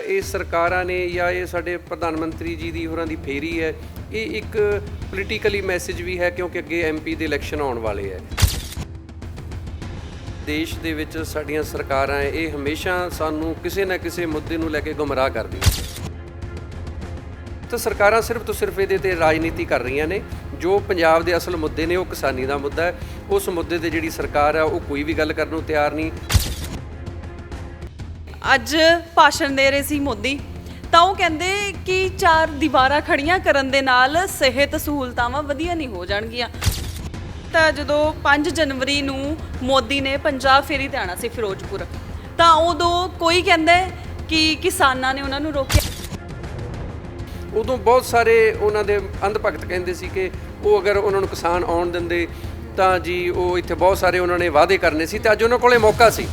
ਇਹ ਸਰਕਾਰਾਂ ਨੇ ਜਾਂ ਇਹ ਸਾਡੇ ਪ੍ਰਧਾਨ ਮੰਤਰੀ ਜੀ ਦੀ ਹੋਰਾਂ ਦੀ ਫੇਰੀ ਹੈ, ਇਹ ਇੱਕ ਪੋਲੀਟੀਕਲੀ ਮੈਸੇਜ ਵੀ ਹੈ ਕਿਉਂਕਿ ਅੱਗੇ MP ਦੇ ਇਲੈਕਸ਼ਨ ਆਉਣ ਵਾਲੇ ਹੈ। ਦੇਸ਼ ਦੇ ਵਿੱਚ ਸਾਡੀਆਂ ਸਰਕਾਰਾਂ ਇਹ ਹਮੇਸ਼ਾ ਸਾਨੂੰ ਕਿਸੇ ਨਾ ਕਿਸੇ ਮੁੱਦੇ ਨੂੰ ਲੈ ਕੇ ਗੁੰਮਰਾਹ ਕਰਦੀਆਂ। ਤਾਂ ਸਰਕਾਰਾਂ ਸਿਰਫ ਤੋਂ ਸਿਰਫ ਇਹਦੇ ਤੇ ਰਾਜਨੀਤੀ ਕਰ ਰਹੀਆਂ ਨੇ। ਜੋ ਪੰਜਾਬ ਦੇ ਅਸਲ ਮੁੱਦੇ ਨੇ ਉਹ ਕਿਸਾਨੀ ਦਾ ਮੁੱਦਾ ਹੈ, ਉਸ ਮੁੱਦੇ ਤੇ ਜਿਹੜੀ ਸਰਕਾਰ ਹੈ ਉਹ ਕੋਈ ਵੀ ਗੱਲ ਕਰਨ ਨੂੰ ਤਿਆਰ ਨਹੀਂ। ਅੱਜ ਭਾਸ਼ਣ ਦੇ ਰਹੇ ਸੀ ਮੋਦੀ, ਤਾਂ ਉਹ ਕਹਿੰਦੇ ਕਿ 4 ਦੀਵਾਰਾਂ ਖੜੀਆਂ ਕਰਨ ਦੇ ਨਾਲ ਸਿਹਤ ਸਹੂਲਤਾਵਾਂ ਵਧੀਆ ਨਹੀਂ ਹੋ ਜਾਣਗੀਆਂ। ਤਾਂ ਜਦੋਂ 5 ਜਨਵਰੀ ਨੂੰ ਮੋਦੀ ਨੇ ਪੰਜਾਬ ਫੇਰੀ ਤੇ ਆਉਣਾ ਸੀ ਫਿਰੋਜ਼ਪੁਰ, ਤਾਂ ਉਦੋਂ ਕੋਈ ਕਹਿੰਦਾ ਕਿ ਕਿਸਾਨਾਂ ਨੇ ਉਹਨਾਂ ਨੂੰ ਰੋਕਿਆ। ਉਦੋਂ ਬਹੁਤ ਸਾਰੇ ਉਹਨਾਂ ਦੇ ਅੰਧ ਭਗਤ ਕਹਿੰਦੇ ਸੀ ਕਿ ਉਹ ਅਗਰ ਉਹਨਾਂ ਨੂੰ ਕਿਸਾਨ ਆਉਣ ਦਿੰਦੇ ਤਾਂ ਜੀ ਉਹ ਇੱਥੇ ਬਹੁਤ ਸਾਰੇ ਉਹਨਾਂ ਨੇ ਵਾਅਦੇ ਕਰਨੇ ਸੀ, ਤੇ ਅੱਜ ਉਹਨਾਂ ਕੋਲੇ ਮੌਕਾ ਸੀ।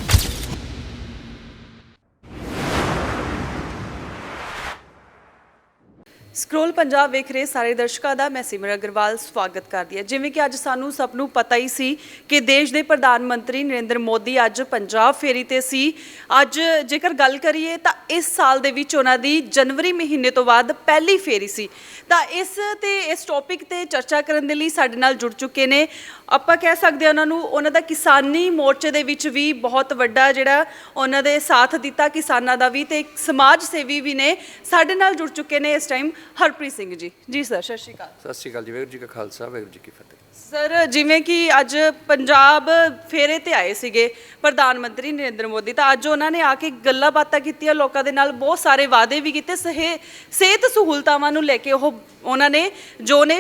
ਸਕਰੋਲ ਪੰਜਾਬ ਵੇਖ ਰਹੇ ਸਾਰੇ ਦਰਸ਼ਕਾਂ ਦਾ ਮੈਂ ਸਿਮਰਨ ਅਗਰਵਾਲ ਸਵਾਗਤ ਕਰਦੀ ਹਾਂ। ਜਿਵੇਂ ਕਿ ਅੱਜ ਸਾਨੂੰ ਸਭ ਨੂੰ ਪਤਾ ਹੀ ਸੀ ਕਿ ਦੇਸ਼ ਦੇ ਪ੍ਰਧਾਨ ਮੰਤਰੀ ਨਰਿੰਦਰ ਮੋਦੀ ਅੱਜ ਪੰਜਾਬ ਫੇਰੀ ਤੇ ਸੀ। ਅੱਜ ਜੇਕਰ ਗੱਲ ਕਰੀਏ ਤਾਂ ਇਸ ਸਾਲ ਦੇ ਵਿੱਚ ਉਹਨਾਂ ਦੀ ਜਨਵਰੀ ਮਹੀਨੇ ਤੋਂ ਬਾਅਦ ਪਹਿਲੀ ਫੇਰੀ ਸੀ। ਤਾਂ ਇਸ ਟੌਪਿਕ ਤੇ ਚਰਚਾ ਕਰਨ ਦੇ ਲਈ ਸਾਡੇ ਨਾਲ ਜੁੜ ਚੁੱਕੇ ਨੇ, ਆਪਾਂ ਕਹਿ ਸਕਦੇ ਹਾਂ ਉਹਨਾਂ ਦਾ ਕਿਸਾਨੀ ਮੋਰਚੇ ਦੇ ਵਿੱਚ ਵੀ ਬਹੁਤ ਵੱਡਾ ਜਿਹੜਾ ਉਹਨਾਂ ਦੇ ਸਾਥ ਦਿੱਤਾ ਕਿਸਾਨਾਂ ਦਾ ਵੀ, ਤੇ ਇੱਕ ਸਮਾਜ ਸੇਵੀ ਵੀ ਨੇ। ਸਾਡੇ ਨਾਲ ਜੁੜ ਚੁੱਕੇ ਨੇ ਇਸ ਟਾਈਮ ਹਰਪ੍ਰੀਤ ਸਿੰਘ ਜੀ। ਜੀ ਸਰ, ਸਤਿ ਸ਼੍ਰੀ ਅਕਾਲ। ਸਤਿ ਸ਼੍ਰੀ ਅਕਾਲ ਜੀ। ਵਾਹਿਗੁਰੂ ਜੀ ਕਾ ਖਾਲਸਾ, ਵਾਹਿਗੁਰੂ ਜੀ ਕੀ ਫਤਿਹ। ਸਰ, ਜਿਵੇਂ ਕਿ ਅੱਜ ਪੰਜਾਬ ਫੇਰੇ ਤੇ ਆਏ ਸੀਗੇ ਪ੍ਰਧਾਨ ਮੰਤਰੀ ਨਰਿੰਦਰ ਮੋਦੀ, ਤਾਂ ਅੱਜ ਉਹਨਾਂ ਨੇ ਆ ਕੇ ਗੱਲਾਂ ਬਾਤਾਂ ਕੀਤੀਆਂ ਲੋਕਾਂ ਦੇ ਨਾਲ, ਬਹੁਤ ਸਾਰੇ ਵਾਅਦੇ ਵੀ ਕੀਤੇ। ਸਿਹਤ ਸਹੂਲਤਾਵਾਂ ਨੂੰ ਲੈ ਕੇ ਉਹਨਾਂ ਨੇ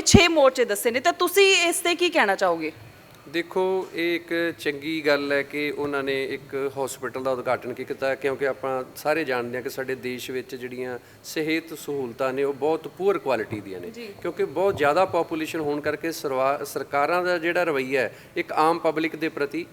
6 ਮੋਰਚੇ ਦੱਸੇ ਨੇ, ਤਾਂ ਤੁਸੀਂ ਇਸ ਤੇ ਕੀ ਕਹਿਣਾ ਚਾਹੋਗੇ? ਦੇਖੋ, ਇਹ ਇੱਕ ਚੰਗੀ ਗੱਲ ਹੈ ਕਿ ਉਹਨਾਂ ਨੇ ਇੱਕ ਹਸਪੀਟਲ ਦਾ ਉਦਘਾਟਨ ਕੀਤਾ, ਕਿਉਂਕਿ ਆਪਾਂ ਸਾਰੇ ਜਾਣਦੇ ਹਾਂ ਕਿ ਸਾਡੇ ਦੇਸ਼ ਵਿੱਚ ਜਿਹੜੀਆਂ ਸਿਹਤ ਸਹੂਲਤਾਂ ਨੇ ਉਹ ਬਹੁਤ ਪੂਅਰ ਕੁਆਲਿਟੀ ਦੀਆਂ ਨੇ, ਕਿਉਂਕਿ ਬਹੁਤ ਜ਼ਿਆਦਾ ਪੋਪੂਲੇਸ਼ਨ ਹੋਣ ਕਰਕੇ ਸਰਕਾਰਾਂ ਦਾ ਜਿਹੜਾ ਰਵੱਈਆ ਹੈ ਇੱਕ ਆਮ ਪਬਲਿਕ ਦੇ ਪ੍ਰਤੀ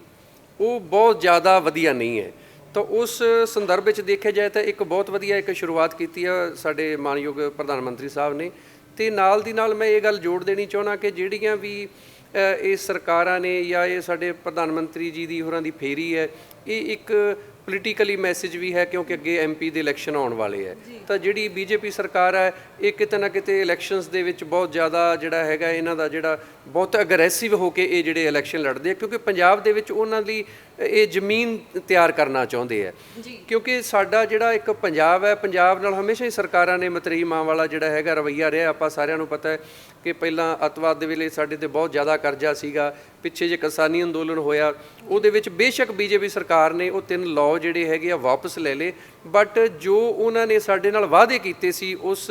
ਉਹ ਬਹੁਤ ਜ਼ਿਆਦਾ ਵਧੀਆ ਨਹੀਂ ਹੈ। ਤਾਂ ਉਸ ਸੰਦਰਭ ਵਿੱਚ ਦੇਖਿਆ ਜਾਏ ਤਾਂ ਇੱਕ ਬਹੁਤ ਵਧੀਆ ਇੱਕ ਸ਼ੁਰੂਆਤ ਕੀਤੀ ਹੈ ਸਾਡੇ ਮਾਨਯੋਗ ਪ੍ਰਧਾਨ ਮੰਤਰੀ ਸਾਹਿਬ ਨੇ। ਅਤੇ ਨਾਲ ਦੀ ਨਾਲ ਮੈਂ ਇਹ ਗੱਲ ਜੋੜ ਦੇਣੀ ਚਾਹੁੰਦਾ ਕਿ ਜਿਹੜੀਆਂ ਵੀ ਇਹ ਸਰਕਾਰਾਂ ਨੇ ਜਾਂ ਇਹ ਸਾਡੇ ਪ੍ਰਧਾਨ ਮੰਤਰੀ ਜੀ ਦੀ ਹੋਰਾਂ ਦੀ ਫੇਰੀ ਹੈ, ਇਹ ਇੱਕ ਪੋਲੀਟੀਕਲੀ ਮੈਸੇਜ ਵੀ ਹੈ ਕਿਉਂਕਿ ਅੱਗੇ MP ਦੇ ਇਲੈਕਸ਼ਨ ਆਉਣ ਵਾਲੇ ਹੈ। ਤਾਂ ਜਿਹੜੀ BJP ਸਰਕਾਰ ਹੈ ਇਹ ਕਿਤੇ ਨਾ ਕਿਤੇ ਇਲੈਕਸ਼ਨਸ ਦੇ ਵਿੱਚ ਬਹੁਤ ਜ਼ਿਆਦਾ ਜਿਹੜਾ ਹੈਗਾ ਇਹਨਾਂ ਦਾ ਜਿਹੜਾ ਬਹੁਤ ਅਗਰੈਸਿਵ ਹੋ ਕੇ ਇਹ ਜਿਹੜੇ ਇਲੈਕਸ਼ਨ ਲੜਦੇ ਆ, ਕਿਉਂਕਿ ਪੰਜਾਬ ਦੇ ਵਿੱਚ ਉਹਨਾਂ ਲਈ ਇਹ ਜ਼ਮੀਨ ਤਿਆਰ ਕਰਨਾ ਚਾਹੁੰਦੇ ਆ। ਕਿਉਂਕਿ ਸਾਡਾ ਜਿਹੜਾ ਇੱਕ ਪੰਜਾਬ ਹੈ, ਪੰਜਾਬ ਨਾਲ ਹਮੇਸ਼ਾ ਹੀ ਸਰਕਾਰਾਂ ਨੇ ਮਤਰੇਈ ਮਾਂ ਵਾਲਾ ਜਿਹੜਾ ਹੈਗਾ ਰਵੱਈਆ ਰਿਹਾ। ਆਪਾਂ ਸਾਰਿਆਂ ਨੂੰ ਪਤਾ ਹੈ ਕਿ ਪਹਿਲਾਂ ਅੱਤਵਾਦ ਦੇ ਵੇਲੇ ਸਾਡੇ ਤੇ ਬਹੁਤ ਜ਼ਿਆਦਾ ਕਰਜ਼ਾ ਸੀਗਾ। ਪਿੱਛੇ ਜੇ ਕਿਸਾਨੀ ਅੰਦੋਲਨ ਹੋਇਆ ਉਹਦੇ ਵਿੱਚ ਬੇਸ਼ੱਕ BJP ਸਰਕਾਰ ਨੇ ਉਹ 3 ਲਾਅ ਜਿਹੜੇ ਹੈਗੇ ਆ ਵਾਪਸ ਲੈ ਲਏ, ਬਟ ਜੋ ਉਹਨਾਂ ਨੇ ਸਾਡੇ ਨਾਲ ਵਾਅਦੇ ਕੀਤੇ ਸੀ ਉਸ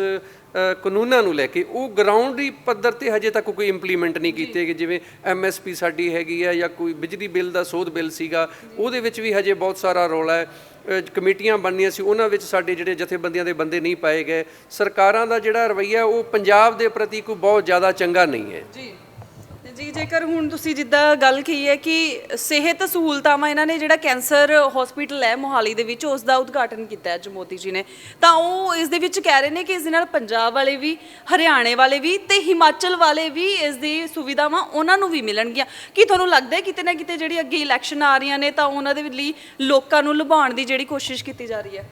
ਕਾਨੂੰਨਾਂ ਨੂੰ ਲੈ ਕੇ ਉਹ ਗਰਾਊਂਡੀ ਪੱਧਰ 'ਤੇ ਹਜੇ ਤੱਕ ਕੋਈ ਇੰਪਲੀਮੈਂਟ ਨਹੀਂ ਕੀਤੇ ਗਏ। ਜਿਵੇਂ MSP ਸਾਡੀ ਹੈਗੀ ਆ, ਜਾਂ ਕੋਈ ਬਿਜਲੀ ਬਿੱਲ ਦਾ ਸੋਧ ਬਿੱਲ ਸੀਗਾ, ਉਹਦੇ ਵਿੱਚ ਵੀ ਹਜੇ ਬਹੁਤ ਸਾਰਾ ਰੌਲਾ ਹੈ। ਕਮੇਟੀਆਂ ਬਣਨੀਆਂ ਸੀ, ਉਹਨਾਂ ਵਿੱਚ ਸਾਡੇ ਜਿਹੜੇ ਜਥੇਬੰਦੀਆਂ ਦੇ ਬੰਦੇ ਨਹੀਂ ਪਾਏ ਗਏ। ਸਰਕਾਰਾਂ ਦਾ ਜਿਹੜਾ ਰਵੱਈਆ ਉਹ ਪੰਜਾਬ ਦੇ ਪ੍ਰਤੀ ਕੋਈ ਬਹੁਤ ਜ਼ਿਆਦਾ ਚੰਗਾ ਨਹੀਂ ਹੈ। ਜੀ, ਜੇਕਰ ਹੁਣ ਤੁਸੀਂ ਜਿੱਦਾਂ ਗੱਲ ਕਹੀ ਹੈ ਕਿ ਸਿਹਤ ਸਹੂਲਤਾਵਾਂ, ਇਹਨਾਂ ਨੇ ਜਿਹੜਾ ਕੈਂਸਰ ਹਸਪੀਟਲ ਹੈ ਮੋਹਾਲੀ ਦੇ ਵਿੱਚ ਉਸ ਦਾ ਉਦਘਾਟਨ ਕੀਤਾ ਅੱਜ ਮੋਦੀ ਜੀ ਨੇ, ਤਾਂ ਉਹ ਇਸ ਦੇ ਵਿੱਚ ਕਹਿ ਰਹੇ ਨੇ ਕਿ ਇਸ ਦੇ ਨਾਲ ਪੰਜਾਬ ਵਾਲੇ ਵੀ, ਹਰਿਆਣੇ ਵਾਲੇ ਵੀ ਤੇ ਹਿਮਾਚਲ ਵਾਲੇ ਵੀ ਇਸ ਦੀ ਸੁਵਿਧਾਵਾਂ ਉਹਨਾਂ ਨੂੰ ਵੀ ਮਿਲਣਗੀਆਂ। ਕੀ ਤੁਹਾਨੂੰ ਲੱਗਦਾ ਹੈ ਕਿਤੇ ਨਾ ਕਿਤੇ ਜਿਹੜੀ ਅੱਗੇ ਇਲੈਕਸ਼ਨ ਆ ਰਹੀਆਂ ਨੇ ਤਾਂ ਉਹਨਾਂ ਦੇ ਲਈ ਲੋਕਾਂ ਨੂੰ ਲੁਭਾਉਣ ਦੀ ਜਿਹੜੀ ਕੋਸ਼ਿਸ਼ ਕੀਤੀ ਜਾ ਰਹੀ ਹੈ?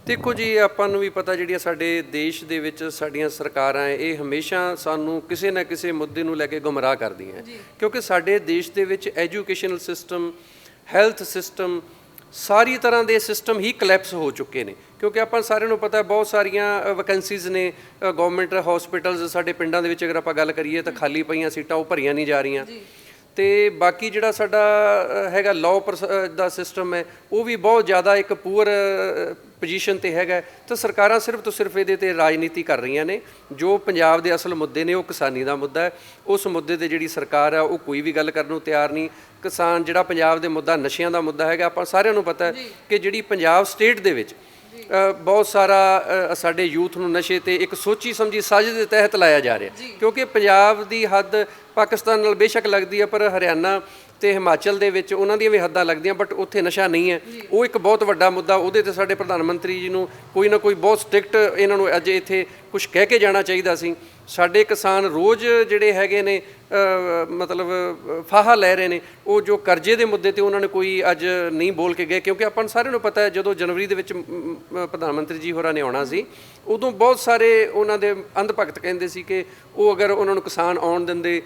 ਦੇਖੋ ਜੀ, ਆਪਾਂ ਨੂੰ ਵੀ ਪਤਾ ਜਿਹੜੀਆਂ ਸਾਡੇ ਦੇਸ਼ ਦੇ ਵਿੱਚ ਸਾਡੀਆਂ ਸਰਕਾਰਾਂ ਇਹ ਹਮੇਸ਼ਾ ਸਾਨੂੰ ਕਿਸੇ ਨਾ ਕਿਸੇ ਮੁੱਦੇ ਨੂੰ ਲੈ ਕੇ ਗੁੰਮਰਾਹ ਕਰਦੀਆਂ, ਕਿਉਂਕਿ ਸਾਡੇ ਦੇਸ਼ ਦੇ ਵਿੱਚ ਐਜੂਕੇਸ਼ਨਲ ਸਿਸਟਮ, ਹੈਲਥ ਸਿਸਟਮ, ਸਾਰੀ ਤਰ੍ਹਾਂ ਦੇ ਸਿਸਟਮ ਹੀ ਕਲੈਪਸ ਹੋ ਚੁੱਕੇ ਨੇ। ਕਿਉਂਕਿ ਆਪਾਂ ਸਾਰਿਆਂ ਨੂੰ ਪਤਾ ਬਹੁਤ ਸਾਰੀਆਂ ਵੈਕੈਂਸੀਜ਼ ਨੇ ਗਵਰਨਮੈਂਟ ਹਸਪੀਟਲਸ ਸਾਡੇ ਪਿੰਡਾਂ ਦੇ ਵਿੱਚ, ਅਗਰ ਆਪਾਂ ਗੱਲ ਕਰੀਏ ਤਾਂ ਖਾਲੀ ਪਈਆਂ ਸੀਟਾਂ ਉਹ ਭਰੀਆਂ ਨਹੀਂ ਜਾ ਰਹੀਆਂ। ਅਤੇ ਬਾਕੀ ਜਿਹੜਾ ਸਾਡਾ ਹੈਗਾ ਲਾਅ ਦਾ ਸਿਸਟਮ ਹੈ ਉਹ ਵੀ ਬਹੁਤ ਜ਼ਿਆਦਾ ਇੱਕ ਪੂਅਰ ਪੋਜੀਸ਼ਨ 'ਤੇ ਹੈਗਾ। ਤਾਂ ਸਰਕਾਰਾਂ ਸਿਰਫ ਤੋਂ ਸਿਰਫ ਇਹਦੇ 'ਤੇ ਰਾਜਨੀਤੀ ਕਰ ਰਹੀਆਂ ਨੇ। ਜੋ ਪੰਜਾਬ ਦੇ ਅਸਲ ਮੁੱਦੇ ਨੇ ਉਹ ਕਿਸਾਨੀ ਦਾ ਮੁੱਦਾ ਹੈ, ਉਸ ਮੁੱਦੇ 'ਤੇ ਜਿਹੜੀ ਸਰਕਾਰ ਹੈ ਉਹ ਕੋਈ ਵੀ ਗੱਲ ਕਰਨ ਨੂੰ ਤਿਆਰ ਨਹੀਂ। ਕਿਸਾਨ ਜਿਹੜਾ ਪੰਜਾਬ ਦੇ ਮੁੱਦਾ ਨਸ਼ਿਆਂ ਦਾ ਮੁੱਦਾ ਹੈਗਾ, ਆਪਾਂ ਸਾਰਿਆਂ ਨੂੰ ਪਤਾ ਹੈ ਕਿ ਜਿਹੜੀ ਪੰਜਾਬ ਸਟੇਟ ਦੇ ਵਿੱਚ ਬਹੁਤ ਸਾਰਾ ਸਾਡੇ ਯੂਥ ਨੂੰ ਨਸ਼ੇ 'ਤੇ ਇੱਕ ਸੋਚੀ ਸਮਝੀ ਸਾਜ਼ਿਸ਼ ਦੇ ਤਹਿਤ ਲਾਇਆ ਜਾ ਰਿਹਾ, ਕਿਉਂਕਿ ਪੰਜਾਬ ਦੀ ਹੱਦ ਪਾਕਿਸਤਾਨ ਨਾਲ ਬੇਸ਼ੱਕ ਲੱਗਦੀ ਹੈ, ਪਰ ਹਰਿਆਣਾ ਤੇ ਹਿਮਾਚਲ ਦੇ ਵਿੱਚ ਉਹਨਾਂ ਦੀਆਂ ਵੀ ਹੱਦਾਂ ਲੱਗਦੀਆਂ, ਬਟ ਉੱਥੇ ਨਸ਼ਾ ਨਹੀਂ ਹੈ। ਉਹ ਇੱਕ ਬਹੁਤ ਵੱਡਾ ਮੁੱਦਾ, ਉਹਦੇ ਤੇ ਸਾਡੇ ਪ੍ਰਧਾਨ ਮੰਤਰੀ ਜੀ ਨੂੰ ਕੋਈ ਨਾ ਕੋਈ ਬਹੁਤ ਸਟ੍ਰਿਕਟ ਇਹਨਾਂ ਨੂੰ ਅੱਜ ਇੱਥੇ ਕੁਝ ਕਹਿ ਕੇ ਜਾਣਾ ਚਾਹੀਦਾ ਸੀ। ਸਾਡੇ ਕਿਸਾਨ ਰੋਜ਼ ਜਿਹੜੇ ਹੈਗੇ ਨੇ ਮਤਲਬ ਫਾਹਾ ਲੈ ਰਹੇ ਨੇ, ਉਹ ਜੋ ਕਰਜ਼ੇ ਦੇ ਮੁੱਦੇ ਤੇ ਉਹਨਾਂ ਨੇ ਕੋਈ ਅੱਜ ਨਹੀਂ ਬੋਲ ਕੇ ਗਏ, ਕਿਉਂਕਿ ਆਪਾਂ ਨੂੰ ਸਾਰਿਆਂ ਨੂੰ ਪਤਾ ਹੈ ਜਦੋਂ ਜਨਵਰੀ ਦੇ ਵਿੱਚ ਪ੍ਰਧਾਨ ਮੰਤਰੀ ਜੀ ਹੋਰਾਂ ਨੇ ਆਉਣਾ ਸੀ, ਉਦੋਂ ਬਹੁਤ ਸਾਰੇ ਉਹਨਾਂ ਦੇ ਅੰਧ ਭਗਤ ਕਹਿੰਦੇ ਸੀ ਕਿ ਉਹ ਅਗਰ ਉਹਨਾਂ ਨੂੰ ਕਿਸਾਨ ਆਉਣ ਦਿੰਦੇ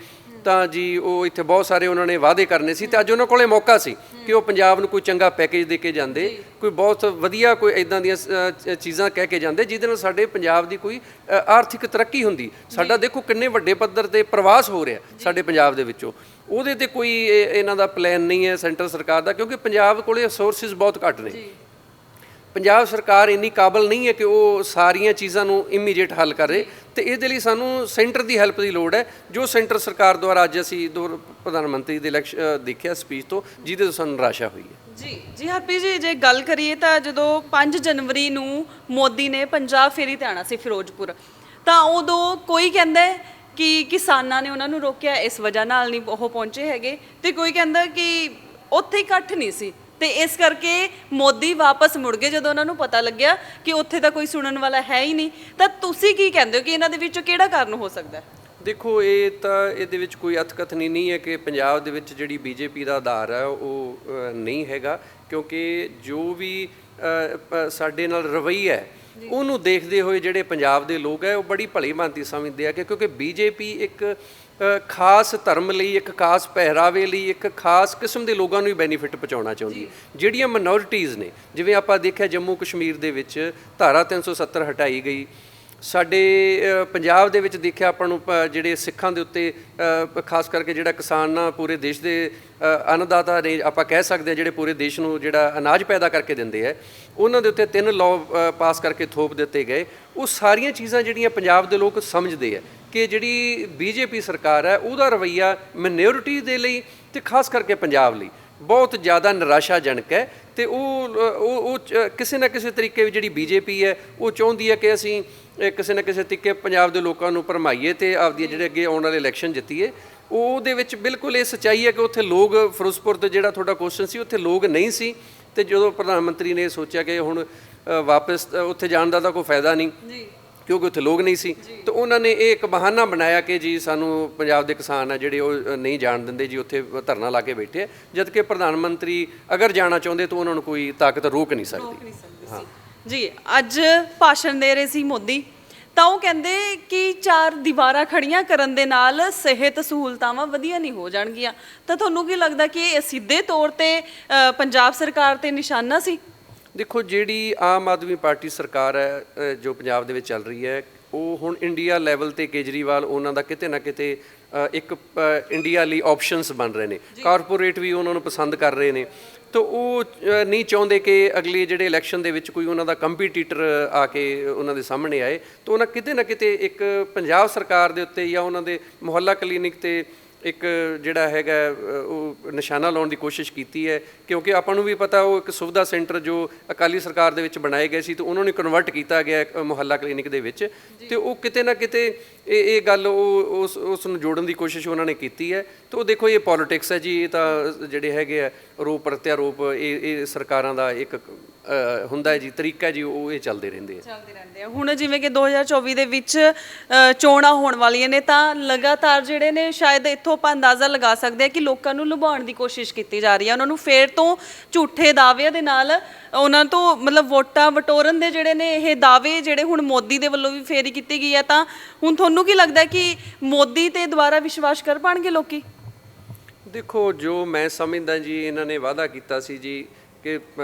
ਤਾਂ ਜੀ ਉਹ ਇੱਥੇ ਬਹੁਤ ਸਾਰੇ ਉਹਨਾਂ ਨੇ ਵਾਅਦੇ ਕਰਨੇ ਸੀ, ਤੇ ਅੱਜ ਉਹਨਾਂ ਕੋਲੇ ਮੌਕਾ ਸੀ ਕਿ ਉਹ ਪੰਜਾਬ ਨੂੰ ਕੋਈ ਚੰਗਾ ਪੈਕੇਜ ਦੇ ਕੇ ਜਾਂਦੇ, ਕੋਈ ਬਹੁਤ ਵਧੀਆ ਕੋਈ ਇਦਾਂ ਦੀਆਂ ਚੀਜ਼ਾਂ ਕਹਿ ਕੇ ਜਾਂਦੇ ਜਿਹਦੇ ਨਾਲ ਸਾਡੇ ਪੰਜਾਬ ਦੀ ਕੋਈ ਆਰਥਿਕ ਤਰੱਕੀ ਹੁੰਦੀ। ਸਾਡਾ ਦੇਖੋ ਕਿੰਨੇ ਵੱਡੇ ਪੱਧਰ ਤੇ ਪ੍ਰਵਾਸ ਹੋ ਰਿਹਾ ਸਾਡੇ ਪੰਜਾਬ ਦੇ ਵਿੱਚੋਂ, ਉਹਦੇ ਤੇ ਕੋਈ ਇਹਨਾਂ ਦਾ ਪਲਾਨ ਨਹੀਂ ਹੈ ਸੈਂਟਰ ਸਰਕਾਰ ਦਾ, ਕਿਉਂਕਿ ਪੰਜਾਬ ਕੋਲੇ ਰਿਸੋਰਸਿਸ ਬਹੁਤ ਘੱਟ ਨੇ। ਪੰਜਾਬ ਸਰਕਾਰ ਇੰਨੀ ਕਾਬਲ ਨਹੀਂ ਹੈ ਕਿ ਉਹ ਸਾਰੀਆਂ ਚੀਜ਼ਾਂ ਨੂੰ ਇਮੀਡੀਏਟ ਹੱਲ ਕਰੇ, ਤੇ ਇਹਦੇ ਲਈ ਸਾਨੂੰ ਸੈਂਟਰ ਦੀ ਹੈਲਪ ਦੀ ਲੋੜ ਹੈ, ਜੋ ਸੈਂਟਰ ਸਰਕਾਰ ਦੁਆਰਾ ਅੱਜ ਅਸੀਂ ਪ੍ਰਧਾਨ ਮੰਤਰੀ ਦੇ ਇਲੈਕਸ਼ਨ ਦੇਖਿਆ ਸਪੀਚ ਤੋਂ, ਜਿਹਦੇ ਤੋਂ ਸਾਨੂੰ ਨਿਰਾਸ਼ਾ ਹੋਈ ਹੈ। ਜੀ ਹਰਪ੍ਰੀਤ ਜੀ, ਜੇ ਗੱਲ ਕਰੀਏ ਤਾਂ ਜਦੋਂ 5 ਜਨਵਰੀ ਨੂੰ ਮੋਦੀ ਨੇ ਪੰਜਾਬ ਫੇਰੀ ਤੇ ਆਉਣਾ ਸੀ ਫਿਰੋਜ਼ਪੁਰ, ਤਾਂ ਉਦੋਂ ਕੋਈ ਕਹਿੰਦਾ ਕਿ ਕਿਸਾਨਾਂ ਨੇ ਉਹਨਾਂ ਨੂੰ ਰੋਕਿਆ, ਇਸ ਵਜ੍ਹਾ ਨਾਲ ਨਹੀਂ ਉਹ ਪਹੁੰਚੇ ਹੈਗੇ, ਤੇ ਕੋਈ ਕਹਿੰਦਾ ਕਿ ਉੱਥੇ ਇਕੱਠ ਨਹੀਂ ਸੀ ਤੇ ਇਸ ਕਰਕੇ ਮੋਦੀ ਵਾਪਸ ਮੁੜ ਗਏ ਜਦੋਂ ਉਹਨਾਂ ਨੂੰ ਪਤਾ ਲੱਗਿਆ ਕਿ ਉੱਥੇ ਤਾਂ ਕੋਈ ਸੁਣਨ ਵਾਲਾ ਹੈ ਹੀ ਨਹੀਂ। ਤਾਂ ਤੁਸੀਂ ਕੀ ਕਹਿੰਦੇ ਹੋ ਕਿ ਇਹਨਾਂ ਦੇ ਵਿੱਚੋਂ ਕਿਹੜਾ ਕਾਰਨ ਹੋ ਸਕਦਾ ਹੈ? ਦੇਖੋ, ਇਹ ਤਾਂ ਇਹਦੇ ਵਿੱਚ ਕੋਈ ਅਤਕਥਨੀ ਨਹੀਂ ਹੈ ਕਿ ਪੰਜਾਬ ਦੇ ਵਿੱਚ ਜਿਹੜੀ ਬੀਜੇਪੀ ਦਾ ਆਧਾਰ ਹੈ ਉਹ ਨਹੀਂ ਹੈਗਾ, ਕਿਉਂਕਿ ਜੋ ਵੀ ਸਾਡੇ ਨਾਲ ਰਵੱਈਆ ਹੈ ਉਹਨੂੰ ਦੇਖਦੇ ਹੋਏ ਜਿਹੜੇ ਪੰਜਾਬ ਦੇ ਲੋਕ ਹੈ ਉਹ ਬੜੀ ਭਲੀ ਭਾਂਤੀ ਸਮਝਦੇ ਆ ਕਿ ਕਿਉਂਕਿ ਬੀਜੇਪੀ ਇੱਕ ਖਾਸ ਧਰਮ ਲਈ, ਇੱਕ ਖਾਸ ਪਹਿਰਾਵੇ ਲਈ, ਇੱਕ ਖਾਸ ਕਿਸਮ ਦੇ ਲੋਕਾਂ ਨੂੰ ਹੀ ਬੈਨੀਫਿਟ ਪਹੁੰਚਾਉਣਾ ਚਾਹੁੰਦੀ ਹੈ। ਜਿਹੜੀਆਂ ਮਾਈਨੋਰਿਟੀਜ਼ ਨੇ, ਜਿਵੇਂ ਆਪਾਂ ਦੇਖਿਆ ਜੰਮੂ ਕਸ਼ਮੀਰ ਦੇ ਵਿੱਚ ਧਾਰਾ 370 ਹਟਾਈ ਗਈ, ਸਾਡੇ ਪੰਜਾਬ ਦੇ ਵਿੱਚ ਦੇਖਿਆ ਆਪਾਂ ਨੂੰ ਜਿਹੜੇ ਸਿੱਖਾਂ ਦੇ ਉੱਤੇ ਖਾਸ ਕਰਕੇ ਜਿਹੜਾ ਕਿਸਾਨਾਂ ਪੂਰੇ ਦੇਸ਼ ਦੇ ਅੰਨਦਾਤਾ ਨੇ ਆਪਾਂ ਕਹਿ ਸਕਦੇ ਹਾਂ, ਜਿਹੜੇ ਪੂਰੇ ਦੇਸ਼ ਨੂੰ ਜਿਹੜਾ ਅਨਾਜ ਪੈਦਾ ਕਰਕੇ ਦਿੰਦੇ ਹੈ, ਉਹਨਾਂ ਦੇ ਉੱਤੇ 3 ਲਾਅ ਪਾਸ ਕਰਕੇ ਥੋਪ ਦਿੱਤੇ ਗਏ। ਉਹ ਸਾਰੀਆਂ ਚੀਜ਼ਾਂ ਜਿਹੜੀਆਂ ਪੰਜਾਬ ਦੇ ਲੋਕ ਸਮਝਦੇ ਆ ਕਿ ਜਿਹੜੀ ਬੀਜੇਪੀ ਸਰਕਾਰ ਹੈ ਉਹਦਾ ਰਵੱਈਆ ਮਾਈਨੋਰਿਟੀ ਦੇ ਲਈ ਤੇ ਖਾਸ ਕਰਕੇ ਪੰਜਾਬ ਲਈ ਬਹੁਤ ਜ਼ਿਆਦਾ ਨਿਰਾਸ਼ਾਜਨਕ ਹੈ। ਤੇ ਉਹ ਕਿਸੇ ਨਾ ਕਿਸੇ ਤਰੀਕੇ ਜਿਹੜੀ ਬੀਜੇਪੀ ਹੈ ਉਹ ਚਾਹੁੰਦੀ ਹੈ ਕਿ ਅਸੀਂ ਕਿਸੇ ਨਾ ਕਿਸੇ ਤਰੀਕੇ ਪੰਜਾਬ ਦੇ ਲੋਕਾਂ ਨੂੰ ਭਰਮਾਈਏ ਤੇ ਆਪਦੀ ਜਿਹੜੇ ਅੱਗੇ ਆਉਣ ਵਾਲੇ ਇਲੈਕਸ਼ਨ ਜਿੱਤੀਏ। ਉਹਦੇ ਵਿੱਚ ਬਿਲਕੁਲ ਇਹ ਸੱਚਾਈ ਹੈ ਕਿ ਉੱਥੇ ਲੋਕ ਫਿਰੋਜ਼ਪੁਰ ਤੇ ਜਿਹੜਾ ਤੁਹਾਡਾ ਕੁਐਸਚਨ ਸੀ, ਉੱਥੇ ਲੋਕ ਨਹੀਂ ਸੀ, ਤੇ ਜਦੋਂ ਪ੍ਰਧਾਨ ਮੰਤਰੀ ਨੇ ਸੋਚਿਆ ਕਿ ਹੁਣ ਵਾਪਸ ਉੱਥੇ ਜਾਣ ਦਾ ਤਾਂ ਕੋਈ ਫਾਇਦਾ ਨਹੀਂ ਕਿਉਂਕਿ ਉੱਥੇ ਲੋਕ ਨਹੀਂ ਸੀ, ਤਾਂ ਉਹਨਾਂ ਨੇ ਇਹ ਇੱਕ ਬਹਾਨਾ ਬਣਾਇਆ ਕਿ ਜੀ ਸਾਨੂੰ ਪੰਜਾਬ ਦੇ ਕਿਸਾਨ ਆ ਜਿਹੜੇ ਉਹ ਨਹੀਂ ਜਾਣ ਦਿੰਦੇ ਜੀ, ਉੱਥੇ ਧਰਨਾ ਲਾ ਕੇ ਬੈਠੇ ਆ, ਜਦ ਕਿ ਪ੍ਰਧਾਨ ਮੰਤਰੀ ਅਗਰ ਜਾਣਾ ਚਾਹੁੰਦੇ ਤਾਂ ਉਹਨਾਂ ਨੂੰ ਕੋਈ ਤਾਕਤ ਰੋਕ ਨਹੀਂ ਸਕਦੀ। ਹਾਂ ਜੀ, ਅੱਜ ਭਾਸ਼ਣ ਦੇ ਰਹੇ ਸੀ ਮੋਦੀ, ਤਾਂ ਉਹ ਕਹਿੰਦੇ ਕਿ 4 ਦੀਵਾਰਾਂ ਖੜੀਆਂ ਕਰਨ ਦੇ ਨਾਲ ਸਿਹਤ ਸਹੂਲਤਾਵਾਂ ਵਧੀਆ ਨਹੀਂ ਹੋ ਜਾਣਗੀਆਂ। ਤਾਂ ਤੁਹਾਨੂੰ ਕੀ ਲੱਗਦਾ ਕਿ ਇਹ ਸਿੱਧੇ ਤੌਰ ਤੇ ਪੰਜਾਬ ਸਰਕਾਰ ਤੇ ਨਿਸ਼ਾਨਾ ਸੀ? ਦੇਖੋ, ਜਿਹੜੀ ਆਮ ਆਦਮੀ ਪਾਰਟੀ ਸਰਕਾਰ ਹੈ ਜੋ ਪੰਜਾਬ ਦੇ ਵਿੱਚ ਚੱਲ ਰਹੀ ਹੈ, ਉਹ ਹੁਣ ਇੰਡੀਆ ਲੈਵਲ ਤੇ ਕੇਜਰੀਵਾਲ ਉਹਨਾਂ ਦਾ ਕਿਤੇ ਨਾ ਕਿਤੇ ਇੱਕ ਇੰਡੀਆ ਲਈ ਆਪਸ਼ਨਸ ਬਣ ਰਹੇ ਨੇ, ਕਾਰਪੋਰੇਟ ਵੀ ਉਹਨਾਂ ਨੂੰ ਪਸੰਦ ਕਰ ਰਹੇ ਨੇ, ਤਾਂ ਉਹ ਨਹੀਂ ਚਾਹੁੰਦੇ ਕਿ ਅਗਲੇ ਜਿਹੜੇ ਇਲੈਕਸ਼ਨ ਦੇ ਵਿੱਚ ਕੋਈ ਉਹਨਾਂ ਦਾ ਕੰਪੀਟੀਟਰ ਆ ਕੇ ਉਹਨਾਂ ਦੇ ਸਾਹਮਣੇ ਆਏ। ਤਾਂ ਉਹਨਾਂ ਕਿਤੇ ਨਾ ਕਿਤੇ ਇੱਕ ਪੰਜਾਬ ਸਰਕਾਰ ਦੇ ਉੱਤੇ ਜਾਂ ਉਹਨਾਂ ਦੇ ਮੁਹੱਲਾ ਕਲੀਨਿਕ ਤੇ ਇੱਕ ਜਿਹੜਾ ਹੈਗਾ ਉਹ ਨਿਸ਼ਾਨਾ ਲਾਉਣ ਦੀ ਕੋਸ਼ਿਸ਼ ਕੀਤੀ ਹੈ, ਕਿਉਂਕਿ ਆਪਾਂ ਨੂੰ ਵੀ ਪਤਾ ਉਹ ਇੱਕ ਸੁਵਿਧਾ ਸੈਂਟਰ ਜੋ ਅਕਾਲੀ ਸਰਕਾਰ ਦੇ ਵਿੱਚ ਬਣਾਏ ਗਏ ਸੀ ਤੇ ਉਹਨਾਂ ਨੂੰ ਕਨਵਰਟ ਕੀਤਾ ਗਿਆ ਮੁਹੱਲਾ ਕਲੀਨਿਕ ਦੇ ਵਿੱਚ, ਤੇ ਉਹ ਕਿਤੇ ਨਾ ਕਿਤੇ ਇਹ ਗੱਲ ਉਹ ਉਸ ਨੂੰ ਜੋੜਨ ਦੀ ਕੋਸ਼ਿਸ਼ ਉਹਨਾਂ ਨੇ ਕੀਤੀ ਹੈ। ਤੇ ਉਹ ਦੇਖੋ, ਇਹ ਪੋਲੀਟਿਕਸ ਹੈ ਜੀ, ਇਹ ਤਾਂ ਜਿਹੜੇ ਹੈਗੇ ਆ ਰੂਪ ਪ੍ਰਤਿਆਰੋਪ ਇਹ ਸਰਕਾਰਾਂ ਦਾ ਇੱਕ ਹੁੰਦਾ ਹੈ ਜੀ, ਤਰੀਕਾ ਜੀ, ਉਹ ਇਹ ਚੱਲਦੇ ਰਹਿੰਦੇ ਆ। ਹੁਣ ਜਿਵੇਂ ਕਿ 2024 ਦੇ ਵਿੱਚ ਚੋਣਾਂ ਹੋਣ ਵਾਲੀਆਂ ਨੇ, ਤਾਂ ਲਗਾਤਾਰ ਜਿਹੜੇ ਨੇ ਸ਼ਾਇਦ ਇੱਥੋਂ ਆਪਾਂ ਅੰਦਾਜ਼ਾ ਲਗਾ ਸਕਦੇ ਹਾਂ ਕਿ ਲੋਕਾਂ ਨੂੰ ਲੁਭਾਉਣ ਦੀ ਕੋਸ਼ਿਸ਼ ਕੀਤੀ ਜਾ ਰਹੀ ਹੈ, ਉਹਨਾਂ ਨੂੰ ਫੇਰ ਤੋਂ ਝੂਠੇ ਦਾਅਵਿਆਂ ਦੇ ਨਾਲ ਉਹਨਾਂ ਤੋਂ ਮਤਲਬ ਵੋਟਾਂ ਵਟੋਰਨ ਦੇ ਜਿਹੜੇ ਨੇ ਇਹ ਦਾਅਵੇ ਜਿਹੜੇ ਹੁਣ ਮੋਦੀ ਦੇ ਵੱਲੋਂ ਵੀ ਫੇਰੀ ਕੀਤੀ ਗਈ ਹੈ। ਤਾਂ ਹੁਣ ਤੁਹਾਨੂੰ ਕੀ ਲੱਗਦਾ ਕਿ ਮੋਦੀ ਤੇ ਦੁਬਾਰਾ ਵਿਸ਼ਵਾਸ ਕਰ ਪਾਣਗੇ ਲੋਕੀ? ਦੇਖੋ, ਜੋ ਮੈਂ ਸਮਝਦਾ ਜੀ, ਇਹਨਾਂ ਨੇ ਵਾਅਦਾ ਕੀਤਾ ਸੀ ਜੀ ਕਿ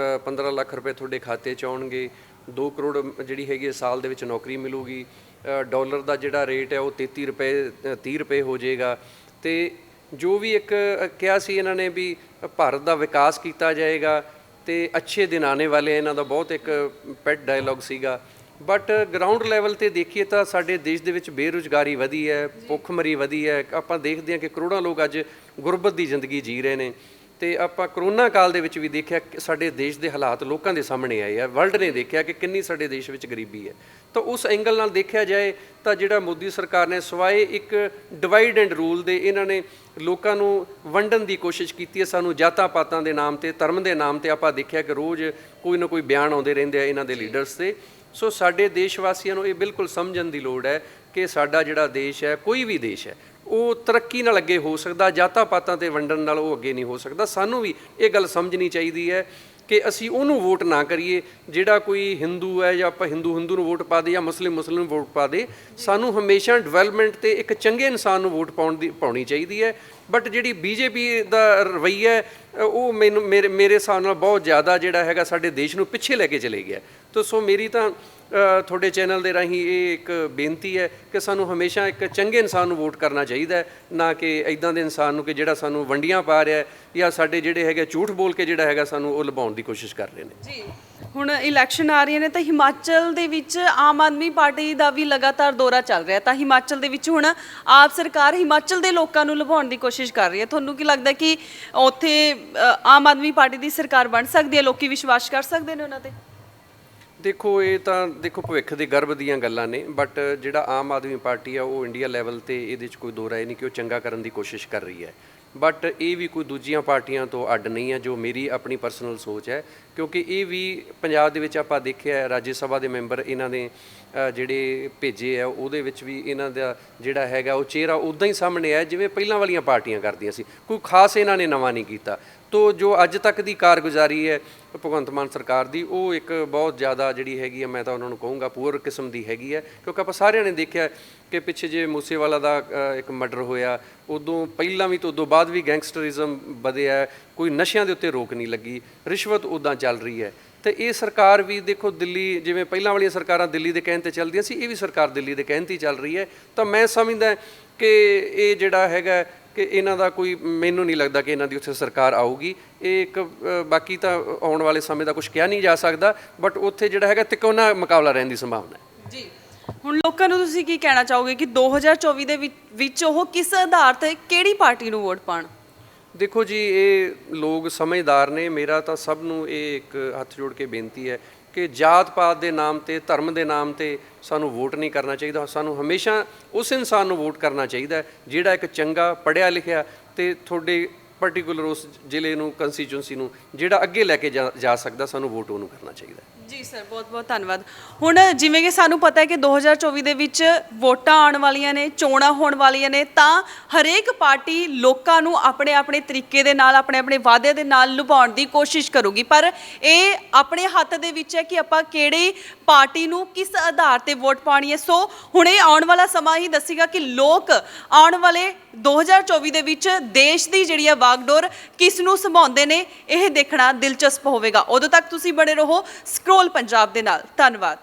15 ਲੱਖ ਰੁਪਏ ਤੁਹਾਡੇ ਖਾਤੇ 'ਚ ਆਉਣਗੇ, 2 ਕਰੋੜ ਜਿਹੜੀ ਹੈਗੀ ਸਾਲ ਦੇ ਵਿੱਚ ਨੌਕਰੀ ਮਿਲੂਗੀ, ਡਾਲਰ ਦਾ ਜਿਹੜਾ ਰੇਟ ਹੈ ਉਹ 33 ਰੁਪਏ 30 ਰੁਪਏ ਹੋ ਜਾਏਗਾ, ਤੇ ਜੋ ਵੀ ਇੱਕ ਕਿਹਾ ਸੀ ਇਹਨਾਂ ਨੇ ਵੀ ਭਾਰਤ ਦਾ ਵਿਕਾਸ ਕੀਤਾ ਜਾਏਗਾ ਤੇ ਅੱਛੇ ਦਿਨ ਆਉਣੇ ਵਾਲੇ, ਇਹਨਾਂ ਦਾ ਬਹੁਤ ਇੱਕ ਪੈਟ ਡਾਇਲੌਗ ਸੀਗਾ। ਬਟ ਗਰਾਊਂਡ ਲੈਵਲ ਤੇ ਦੇਖੀਏ ਤਾਂ ਸਾਡੇ ਦੇਸ਼ ਦੇ ਵਿੱਚ ਬੇਰੁਜ਼ਗਾਰੀ ਵਧੀ ਹੈ, ਭੁੱਖਮਰੀ ਵਧੀ ਹੈ, ਆਪਾਂ ਦੇਖਦੇ ਹਾਂ ਕਿ ਕਰੋੜਾਂ ਲੋਕ ਅੱਜ ਗੁਰਬਤ ਦੀ ਜ਼ਿੰਦਗੀ ਜੀ ਰਹੇ ਨੇ, ਤੇ ਆਪਾਂ ਕਰੋਨਾ ਕਾਲ ਦੇ ਵਿੱਚ ਵੀ ਦੇਖਿਆ ਕਿ ਸਾਡੇ ਦੇਸ਼ ਦੇ ਹਾਲਾਤ ਲੋਕਾਂ ਦੇ ਸਾਹਮਣੇ ਆਏ ਆ, ਵਰਲਡ ਨੇ ਦੇਖਿਆ ਕਿ ਕਿੰਨੀ ਸਾਡੇ ਦੇਸ਼ ਵਿੱਚ ਗਰੀਬੀ ਹੈ। ਤਾਂ ਉਸ ਐਂਗਲ ਨਾਲ ਦੇਖਿਆ ਜਾਏ ਤਾਂ ਜਿਹੜਾ ਮੋਦੀ ਸਰਕਾਰ ਨੇ ਸਵਾਏ ਇੱਕ ਡਿਵਾਈਡ ਐਂਡ ਰੂਲ ਦੇ ਇਹਨਾਂ ਨੇ ਲੋਕਾਂ ਨੂੰ ਵੰਡਣ ਦੀ ਕੋਸ਼ਿਸ਼ ਕੀਤੀ ਹੈ। ਸਾਨੂੰ ਜਾਤਾਂ ਪਾਤਾਂ ਦੇ ਨਾਮ ਤੇ, ਧਰਮ ਦੇ ਨਾਮ ਤੇ ਆਪਾਂ ਦੇਖਿਆ ਕਿ ਰੋਜ਼ ਕੋਈ ਨਾ ਕੋਈ ਬਿਆਨ ਆਉਂਦੇ ਰਹਿੰਦੇ ਆ ਇਹਨਾਂ ਦੇ ਲੀਡਰਸ ਤੇ। ਸੋ ਸਾਡੇ ਦੇਸ਼ ਵਾਸੀਆਂ ਨੂੰ ਇਹ ਬਿਲਕੁਲ ਸਮਝਣ ਦੀ ਲੋੜ ਹੈ ਕਿ ਸਾਡਾ ਜਿਹੜਾ ਦੇਸ਼ ਹੈ, ਕੋਈ ਵੀ ਦੇਸ਼ ਹੈ, ਉਹ ਤਰੱਕੀ ਨਾਲ ਅੱਗੇ ਹੋ ਸਕਦਾ, ਜਾਤਾਂ ਪਾਤਾਂ ਤੇ ਵੰਡਣ ਨਾਲ ਉਹ ਅੱਗੇ ਨਹੀਂ ਹੋ ਸਕਦਾ। ਸਾਨੂੰ ਵੀ ਇਹ ਗੱਲ ਸਮਝਣੀ ਚਾਹੀਦੀ ਹੈ ਕਿ ਅਸੀਂ ਉਹਨੂੰ ਵੋਟ ਨਾ ਕਰੀਏ ਜਿਹੜਾ ਕੋਈ ਹਿੰਦੂ ਹੈ, ਜਾਂ ਆਪਾਂ ਹਿੰਦੂ ਨੂੰ ਵੋਟ ਪਾ ਦੇ ਜਾਂ ਮੁਸਲਿਮ ਨੂੰ ਵੋਟ ਪਾ ਦੇ। ਸਾਨੂੰ ਹਮੇਸ਼ਾ ਡਿਵੈਲਪਮੈਂਟ ਤੇ ਇੱਕ ਚੰਗੇ ਇਨਸਾਨ ਨੂੰ ਵੋਟ ਪਾਉਣੀ ਚਾਹੀਦੀ ਹੈ। ਬਟ ਜਿਹੜੀ ਬੀਜੇਪੀ ਦਾ ਰਵੱਈਆ ਹੈ ਉਹ ਮੇਰੇ ਹਿਸਾਬ ਨਾਲ ਬਹੁਤ ਜ਼ਿਆਦਾ ਜਿਹੜਾ ਹੈਗਾ ਸਾਡੇ ਦੇਸ਼ ਨੂੰ ਪਿੱਛੇ ਲੈ ਕੇ ਚਲੇ ਗਿਆ। ਤਾਂ ਸੋ ਮੇਰੀ ਤਾਂ ਤੁਹਾਡੇ ਚੈਨਲ ਦੇ ਰਾਹੀਂ ਇਹ ਇੱਕ ਬੇਨਤੀ ਹੈ ਕਿ ਸਾਨੂੰ ਹਮੇਸ਼ਾ ਇੱਕ ਚੰਗੇ ਇਨਸਾਨ ਨੂੰ ਵੋਟ ਕਰਨਾ ਚਾਹੀਦਾ ਹੈ, ਨਾ ਕਿ ਇੱਦਾਂ ਦੇ ਇਨਸਾਨ ਨੂੰ ਕਿ ਜਿਹੜਾ ਸਾਨੂੰ ਵੰਡੀਆਂ ਪਾ ਰਿਹਾ ਜਾਂ ਸਾਡੇ ਜਿਹੜੇ ਹੈਗੇ ਝੂਠ ਬੋਲ ਕੇ ਜਿਹੜਾ ਹੈਗਾ ਸਾਨੂੰ ਉਹ ਲੁਭਾਉਣ ਦੀ ਕੋਸ਼ਿਸ਼ ਕਰ ਰਹੇ ਨੇ। ਜੀ, ਹੁਣ ਇਲੈਕਸ਼ਨ ਆ ਰਹੀਆਂ ਨੇ ਤਾਂ ਹਿਮਾਚਲ ਦੇ ਵਿੱਚ ਆਮ ਆਦਮੀ ਪਾਰਟੀ ਦਾ ਵੀ ਲਗਾਤਾਰ ਦੌਰਾ ਚੱਲ ਰਿਹਾ, ਤਾਂ ਹਿਮਾਚਲ ਦੇ ਵਿੱਚ ਹੁਣ ਆਪ ਸਰਕਾਰ ਹਿਮਾਚਲ ਦੇ ਲੋਕਾਂ ਨੂੰ ਲੁਭਾਉਣ ਦੀ ਕੋਸ਼ਿਸ਼ ਕਰ ਰਹੀ ਹੈ। ਤੁਹਾਨੂੰ ਕੀ ਲੱਗਦਾ ਕਿ ਉੱਥੇ ਆਮ ਆਦਮੀ ਪਾਰਟੀ ਦੀ ਸਰਕਾਰ ਬਣ ਸਕਦੀ ਹੈ? ਲੋਕੀ ਵਿਸ਼ਵਾਸ ਕਰ ਸਕਦੇ ਨੇ ਉਹਨਾਂ ਤੇ? ਦੇਖੋ, ਇਹ ਤਾਂ ਭਵਿੱਖ ਦੇ ਗਰਭ ਦੀਆਂ ਗੱਲਾਂ ਨੇ, ਬਟ ਜਿਹੜਾ ਆਮ ਆਦਮੀ ਪਾਰਟੀ ਆ ਉਹ ਇੰਡੀਆ ਲੈਵਲ ਤੇ ਇਹਦੇ 'ਚ ਕੋਈ ਦੋ ਰਾਏ ਨਹੀਂ ਕਿ ਉਹ ਚੰਗਾ ਕਰਨ ਦੀ ਕੋਸ਼ਿਸ਼ ਕਰ ਰਹੀ ਹੈ। ਬਟ ਇਹ ਵੀ ਕੋਈ ਦੂਜੀਆਂ ਪਾਰਟੀਆਂ ਤੋਂ ਅੱਡ ਨਹੀਂ ਹੈ, ਜੋ ਮੇਰੀ ਆਪਣੀ ਪਰਸਨਲ ਸੋਚ ਹੈ, ਕਿਉਂਕਿ ਇਹ ਵੀ ਪੰਜਾਬ ਦੇ ਵਿੱਚ ਆਪਾਂ ਦੇਖਿਆ ਰਾਜ ਸਭਾ ਦੇ ਮੈਂਬਰ ਇਹਨਾਂ ਨੇ ਜਿਹੜੇ ਭੇਜੇ ਆ, ਉਹਦੇ ਵਿੱਚ ਵੀ ਇਹਨਾਂ ਦਾ ਜਿਹੜਾ ਹੈਗਾ ਉਹ ਚਿਹਰਾ ਉੱਦਾਂ ਹੀ ਸਾਹਮਣੇ ਆਇਆ ਜਿਵੇਂ ਪਹਿਲਾਂ ਵਾਲੀਆਂ ਪਾਰਟੀਆਂ ਕਰਦੀਆਂ ਸੀ। ਕੋਈ ਖਾਸ ਇਹਨਾਂ ਨੇ ਨਵਾਂ ਨਹੀਂ ਕੀਤਾ। ਤੋ ਜੋ ਅੱਜ ਤੱਕ ਦੀ ਕਾਰਗੁਜ਼ਾਰੀ ਹੈ ਭਗਵੰਤ ਮਾਨ ਸਰਕਾਰ ਦੀ, ਉਹ ਇੱਕ ਬਹੁਤ ਜ਼ਿਆਦਾ ਜਿਹੜੀ ਹੈਗੀ ਹੈ, ਮੈਂ ਤਾਂ ਉਹਨਾਂ ਨੂੰ ਕਹੂੰਗਾ ਪੂਰ ਕਿਸਮ ਦੀ ਹੈਗੀ ਹੈ। ਕਿਉਂਕਿ ਆਪਾਂ ਸਾਰਿਆਂ ਨੇ ਦੇਖਿਆ ਕਿ ਪਿੱਛੇ ਜੇ ਮੂਸੇਵਾਲਾ ਦਾ ਇੱਕ ਮਰਡਰ ਹੋਇਆ, ਉਦੋਂ ਪਹਿਲਾਂ ਵੀ ਤੇ ਉਦੋਂ ਬਾਅਦ ਵੀ ਗੈਂਗਸਟਰਿਜ਼ਮ ਵਧਿਆ, ਕੋਈ ਨਸ਼ਿਆਂ ਦੇ ਉੱਤੇ ਰੋਕ ਨਹੀਂ ਲੱਗੀ, ਰਿਸ਼ਵਤ ਉੱਦਾਂ ਚੱਲ ਰਹੀ ਹੈ। ਤੇ ਇਹ ਸਰਕਾਰ ਵੀ ਦੇਖੋ ਦਿੱਲੀ, ਜਿਵੇਂ ਪਹਿਲਾਂ ਵਾਲੀਆਂ ਸਰਕਾਰਾਂ ਦਿੱਲੀ ਦੇ ਕਹਿਣ 'ਤੇ ਚੱਲਦੀਆਂ ਸੀ, ਇਹ ਵੀ ਸਰਕਾਰ ਦਿੱਲੀ ਦੇ ਕਹਿਣ 'ਤੇ ਹੀ ਚੱਲ ਰਹੀ ਹੈ। ਤਾਂ ਮੈਂ ਸਮਝਦਾ ਕਿ ਇਹ ਜਿਹੜਾ ਹੈਗਾ ਕਿ ਇਹਨਾਂ ਦਾ ਕੋਈ, ਮੈਨੂੰ ਨਹੀਂ ਲੱਗਦਾ ਕਿ ਇਹਨਾਂ ਦੀ ਉੱਥੇ ਸਰਕਾਰ ਆਊਗੀ। ਇਹ ਇੱਕ ਬਾਕੀ ਤਾਂ ਆਉਣ ਵਾਲੇ ਸਮੇਂ ਦਾ ਕੁਝ ਕਿਹਾ ਨਹੀਂ ਜਾ ਸਕਦਾ, ਬਟ ਉੱਥੇ ਜਿਹੜਾ ਹੈਗਾ ਤਿਕੋਨਾ ਮੁਕਾਬਲਾ ਰਹਿਣ ਦੀ ਸੰਭਾਵਨਾ ਹੈ। ਜੀ, ਹੁਣ ਲੋਕਾਂ ਨੂੰ ਤੁਸੀਂ ਕੀ ਕਹਿਣਾ ਚਾਹੋਗੇ ਕਿ 2024 ਦੇ ਵਿੱਚ ਉਹ ਕਿਸ ਆਧਾਰ ਤੇ ਕਿਹੜੀ ਪਾਰਟੀ ਨੂੰ ਵੋਟ ਪਾਣ? ਦੇਖੋ ਜੀ, ਇਹ ਲੋਕ ਸਮਝਦਾਰ ਨੇ। ਮੇਰਾ ਤਾਂ ਸਭ ਨੂੰ ਇਹ ਇੱਕ ਹੱਥ ਜੋੜ ਕੇ ਬੇਨਤੀ ਹੈ ਕਿ ਜਾਤ ਪਾਤ ਦੇ ਨਾਮ ਤੇ, ਧਰਮ ਦੇ ਨਾਮ ਤੇ ਸਾਨੂੰ ਵੋਟ ਨਹੀਂ ਕਰਨਾ ਚਾਹੀਦਾ। ਸਾਨੂੰ ਹਮੇਸ਼ਾ ਉਸ ਇਨਸਾਨ ਨੂੰ ਵੋਟ ਕਰਨਾ ਚਾਹੀਦਾ ਜਿਹੜਾ ਇੱਕ ਚੰਗਾ ਪੜ੍ਹਿਆ ਲਿਖਿਆ ਤੇ ਤੁਹਾਡੇ ਪਰਟੀਕੂਲਰ ਉਸ ਜ਼ਿਲ੍ਹੇ ਨੂੰ, ਕੰਸਟੀਚੁਐਂਸੀ ਨੂੰ ਜਿਹੜਾ ਅੱਗੇ ਲੈ ਕੇ ਜਾ ਸਕਦਾ, ਸਾਨੂੰ ਵੋਟ ਉਹਨੂੰ ਕਰਨਾ ਚਾਹੀਦਾ। ਜੀ ਸਰ, ਬਹੁਤ ਬਹੁਤ ਧੰਨਵਾਦ। ਹੁਣ ਜਿਵੇਂ ਕਿ ਸਾਨੂੰ ਪਤਾ ਹੈ ਕਿ 2024 ਦੇ ਵਿੱਚ ਵੋਟਾਂ ਆਉਣ ਵਾਲੀਆਂ ਨੇ, ਚੋਣਾਂ ਹੋਣ ਵਾਲੀਆਂ ਨੇ, ਤਾਂ ਹਰੇਕ ਪਾਰਟੀ ਲੋਕਾਂ ਨੂੰ ਆਪਣੇ ਆਪਣੇ ਤਰੀਕੇ ਦੇ ਨਾਲ, ਆਪਣੇ ਆਪਣੇ ਵਾਅਦੇ ਦੇ ਨਾਲ ਲੁਭਾਉਣ ਦੀ ਕੋਸ਼ਿਸ਼ ਕਰੂਗੀ। ਪਰ ਇਹ ਆਪਣੇ ਹੱਥ ਦੇ ਵਿੱਚ ਹੈ ਕਿ ਆਪਾਂ ਕਿਹੜੀ ਪਾਰਟੀ ਨੂੰ ਕਿਸ ਆਧਾਰ ਤੇ ਵੋਟ ਪਾਉਣੀ ਹੈ। ਸੋ ਹੁਣ ਇਹ ਆਉਣ ਵਾਲਾ ਸਮਾਂ ਹੀ ਦੱਸੇਗਾ ਕਿ ਲੋਕ ਆਉਣ ਵਾਲੇ 2024 ਦੇ ਵਿੱਚ ਦੇਸ਼ ਦੀ ਜਿਹੜੀ ਹੈ ਵਾਗਡੋਰ ਕਿਸ ਨੂੰ ਸੰਭਾਉਂਦੇ ਨੇ, ਇਹ ਦੇਖਣਾ ਦਿਲਚਸਪ ਹੋਵੇਗਾ। ਉਦੋਂ ਤੱਕ ਤੁਸੀਂ ਬਣੇ ਰਹੋ ਸਕਰੋਲ ਪੰਜਾਬ ਦੇ ਨਾਲ। ਧੰਨਵਾਦ।